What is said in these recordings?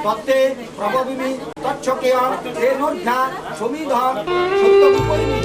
তত্ত্বে প্রভবিমি তচ্ছকেয় রেণোর্ধ্বা সমিধ সত্যবিপরিণী।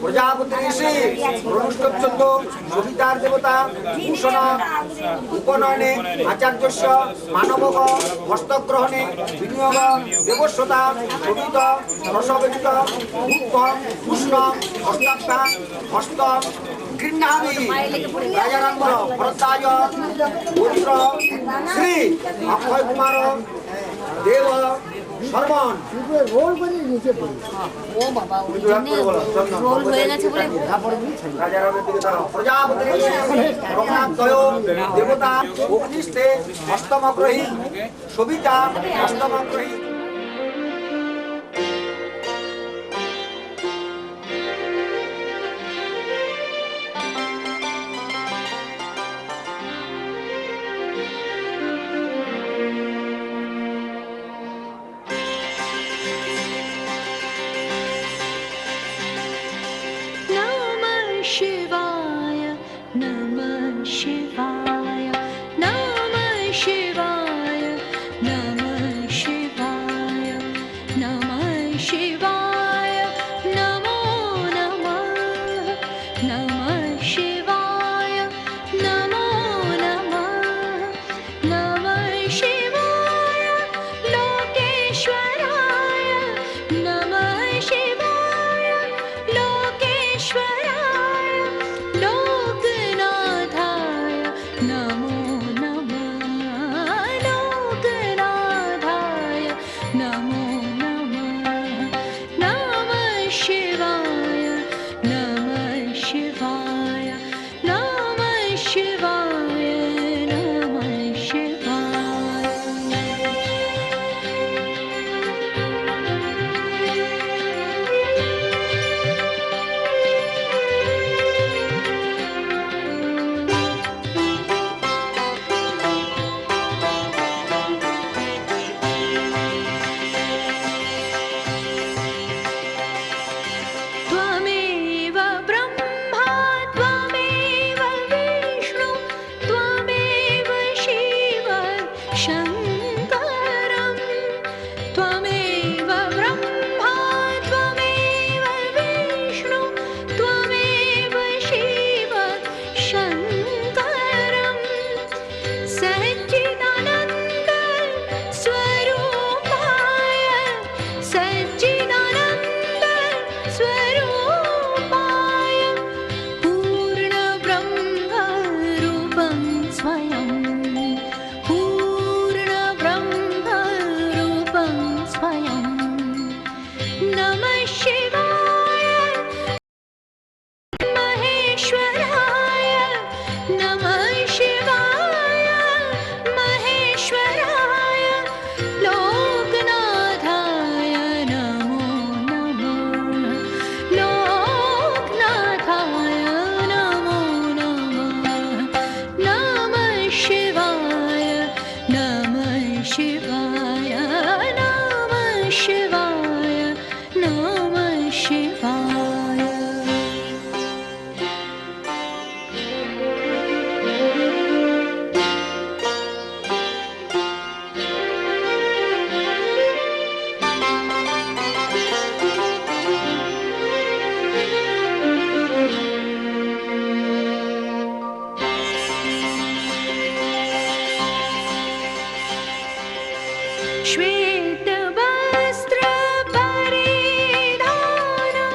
প্রজাপতি ঋষি অনুষ্ঠবচন্দ সবিতার দেবতা ভূষণ উপনয়নে আচার্যস্য মানবক হস্তগ্রহণে বিনিয়োগ দেবস্বতা সবিত রসবেদিত ভূপ কৃষ্ণ হস্তাভ্যা হস্ত গৃহ্ণামি রাজারাম্বর ভরদ্বাজ পুত্র শ্রী অক্ষয় কুমার দেব সর্বন রোল করে নিচে পড়ে ও বাবা ওই জন্য রোল হয়ে গেছে বলে রাজারামের দিকে দাও প্রজাপতি রঘুনাথদয় দেবতা অগ্নিস্থে অষ্টমগ্রহী Sabita অষ্টমগ্রহী Shivaya, Namah Shivaya, Namah Shivaya, Namah Shivaya. शिवाय नमः शिवाय नमः शिवाय श्वेतवस्त्रपरिधानं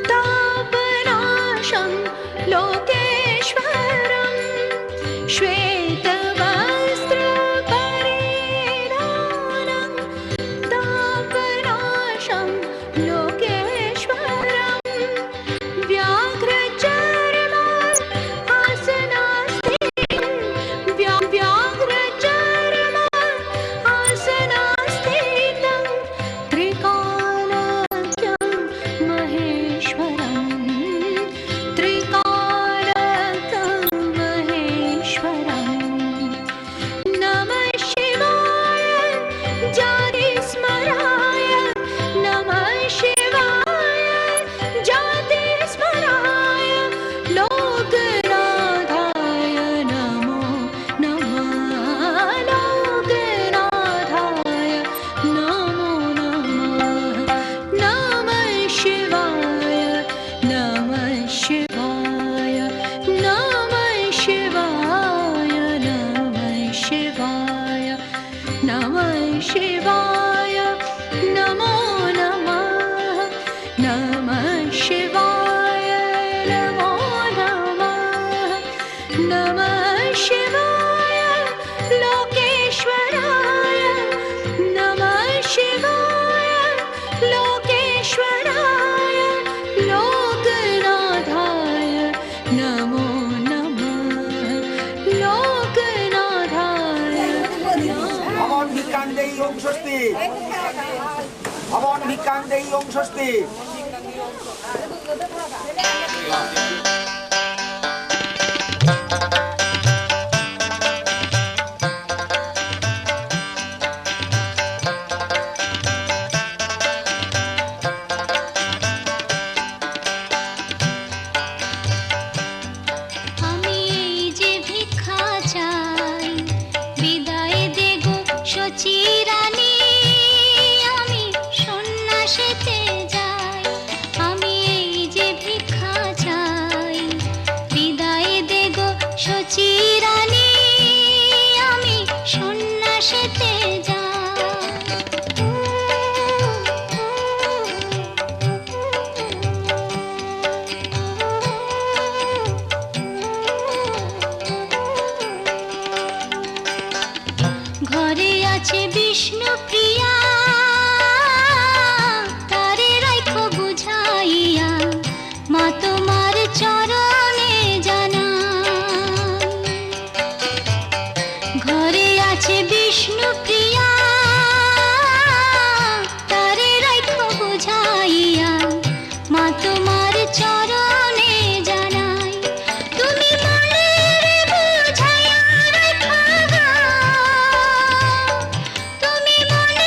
तापनाशं लोकेश्वरं श्वेतवस्त्रपरिधानं तापनाशं लोकेश्वरं व्याघ्रचर्मासनास्तिं व्याघ्रचर्मासनास्तितं त्रिकालज्ञं महेश्वरं त्रिकालज्ञं महेश्वरं नमः शिवाय ज्योतिस्मराय नमः शिवाय ज्योतिस्मराय लोकनाथाय नमो नमः लोकनाथाय नमो नमः नमः शिवाय नमः शिवाय नमः शिवाय नमः शिवाय नमः शिवाय नमो नमः नमः शिवाय नमो नमः नमः शिवाय लोकेश्वराय नमः शिवाय लोकेश्वराय लोकनाथाय नमो नमः लोकनाथाय ভবন ভিক্ষান্দেই ওম স্বস্তি ভবন ভিক্ষান্দেই ওম স্বস্তি আমি এই যে ভিক্ষা চাই বিদায় দে গো সচিরানী আমি সন্ন্যাসীতে যাই আমি এই যে ভিক্ষা চাই বিদায় দে গো সচিরানী আমি সন্ন্যাসীতে ঘরে আছে বিষ্ণু প্রিয়া তারে রাখো বুঝাইয়া মা তোমার চরণে জানা ঘরে আছে বিষ্ণু প্রিয়া তারে রাখো বুঝাইয়া মা তোমার চরণে জানাই তুমি মনের বুঝাইয়া রাখো তুমি মনের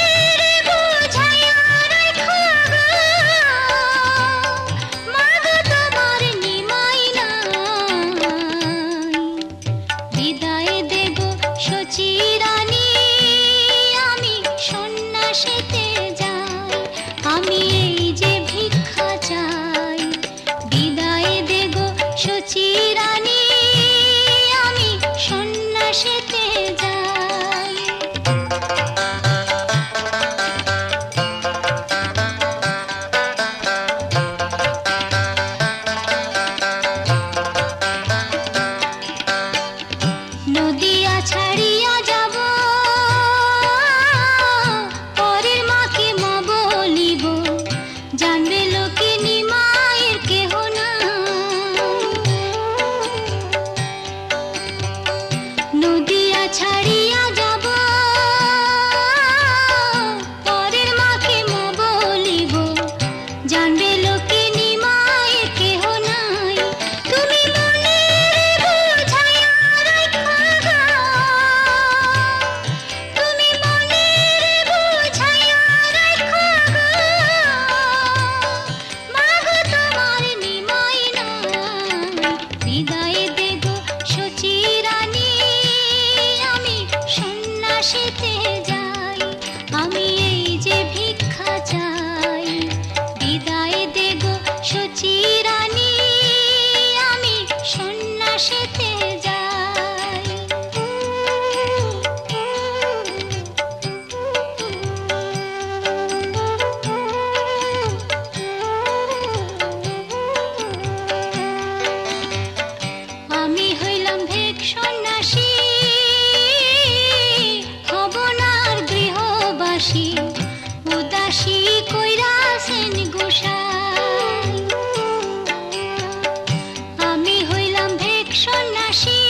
সন্ন্যাসীতে যাই, আমি এই যে ভিক্ষা চাই। বিদায় দেব সচি রানী, আমি সন্ন্যাসীতে যাই। আমি হইলাম ভিক সন্ন্যাসী, হব না আর গৃহবাসী, উদাসী কইরাছেন গোসাই। আমি হইলাম ভিক সন্ন্যাসী,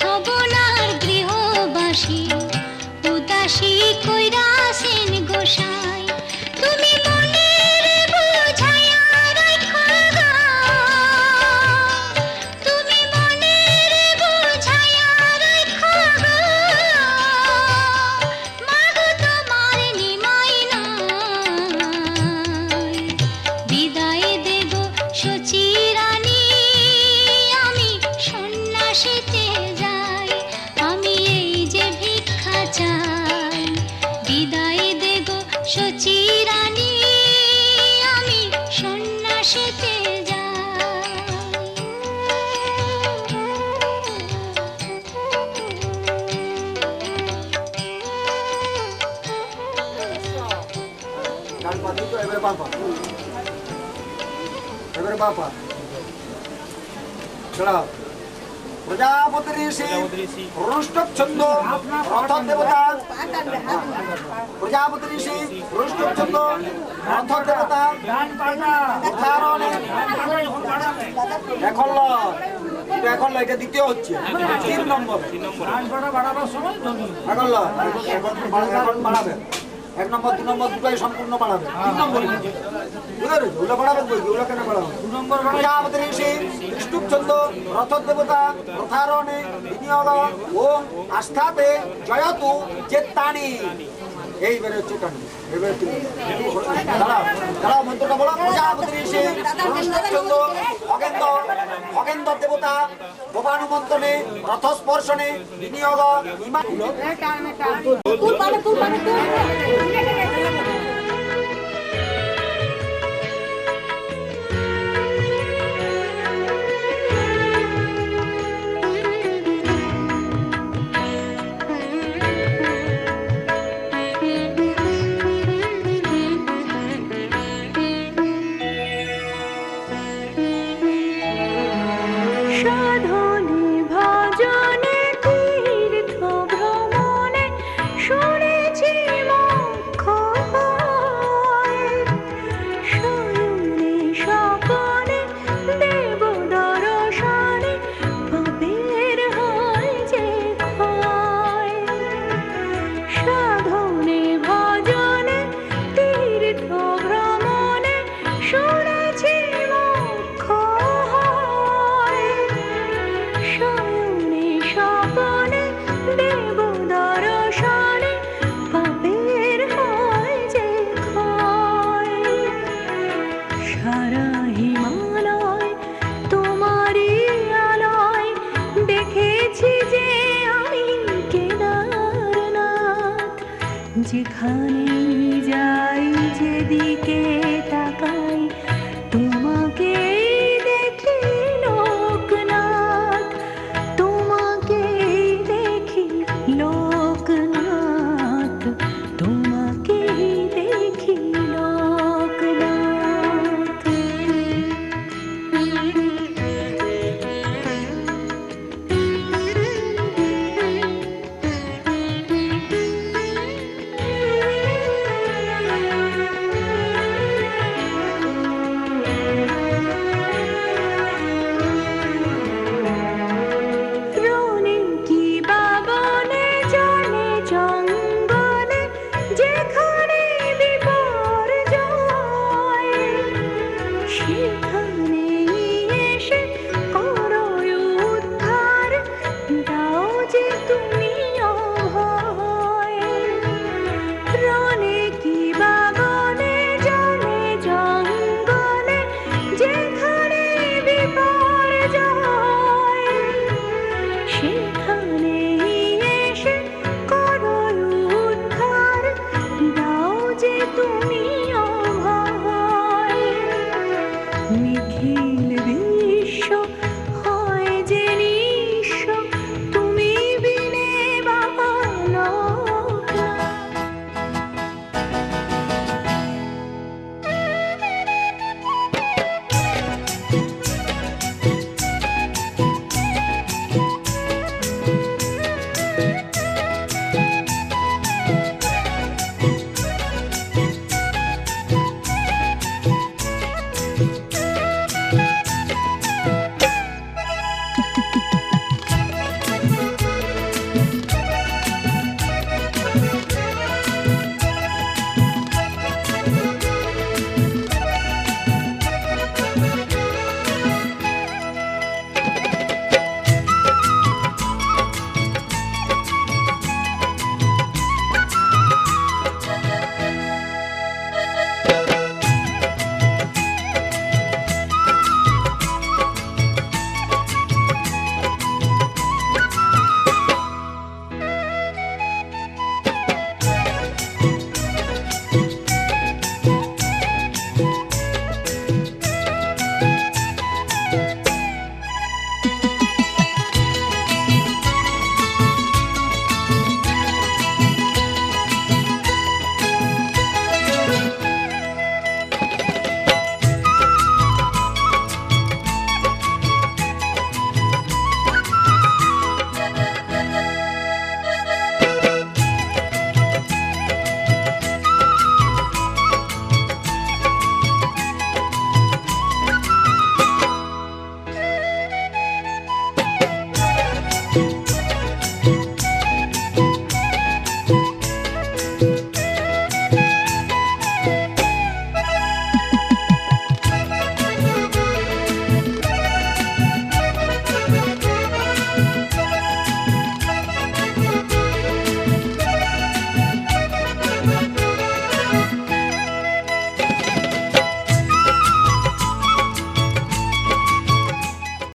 হব না আর গৃহবাসী, উদাসী কইরাছেন গোসাই। তুমি মনের বুঝাইয়া রাখো গো, তুমি মনের বুঝাইয়া রাখো গো, মাগো তোমার নিমাই নাই। বিদায় দেব সচি রানী, আমি সন্ন্যাসীতে যাই, আমি এই যে ভিক্ষা চাই। বিদায় দেব সচি রানী, আমি সন্ন্যাসীতে যাই। গান বাঁধি তো এবারে বাপা, এবারে বাপা চড়াও। প্রজাপতি ঋষি রুষ্টক ছন্দ রথ দেবতা, প্রজাপতি ঋষি রুষ্টক ছন্দ রথ দেবতা উদ্ধারণে। এখন এখন এটা দ্বিতীয় হচ্ছে 3 নম্বর। এখন এখন বাড়াবে 1 নম্বর 2 নম্বর দুটোই সম্পূর্ণ বাড়াবে। 3 নম্বর ওগুলো বাড়াবেন বই, ওগুলো কেন বাড়াবেন? প্রজাপতি ঋষি বিষ্ণুপ ছন্দ রথ দেবতা রথারণে বিনিয়োগ ওম আস্থাতে জয়তু চেত্তানি। এইবারে হচ্ছে কান্ড। এবারে দাঁড়াও দাঁড়াও, মন্ত্রটা বলো। প্রজাপতি ঋষি বিষ্ণুপ ছন্দ অগেন্দ্র অগেন্দ্র দেবতা ভবানুমন্ত্রণে রথ স্পর্শনে বিনিয়োগ ইমা। সাধনে ভজনে তীর্থ ভ্রমণে শুনেছি মোক্ষ হয়। শয়নে স্বপনে দেব দর্শনে পাপের হয় যে ক্ষয়। সাধনে ভজনে তীর্থ ভ্রমণে শুনেছি মোক্ষ হয়। শয়নে স্বপনে দেব দর্শনে পাপের হয় যে ক্ষয়। সারা হিমালয় তোমারই আলয়, দেখেছি যে আমি কেদারনাথ। যেখানে যাই যেদিকে তাকাই তোমাকে দেখি লোকনাথ, তোমাকে দেখি লোকনাথ, তোমাকে দেখি লোকনাথ। রোনে কি বাবনে দেখি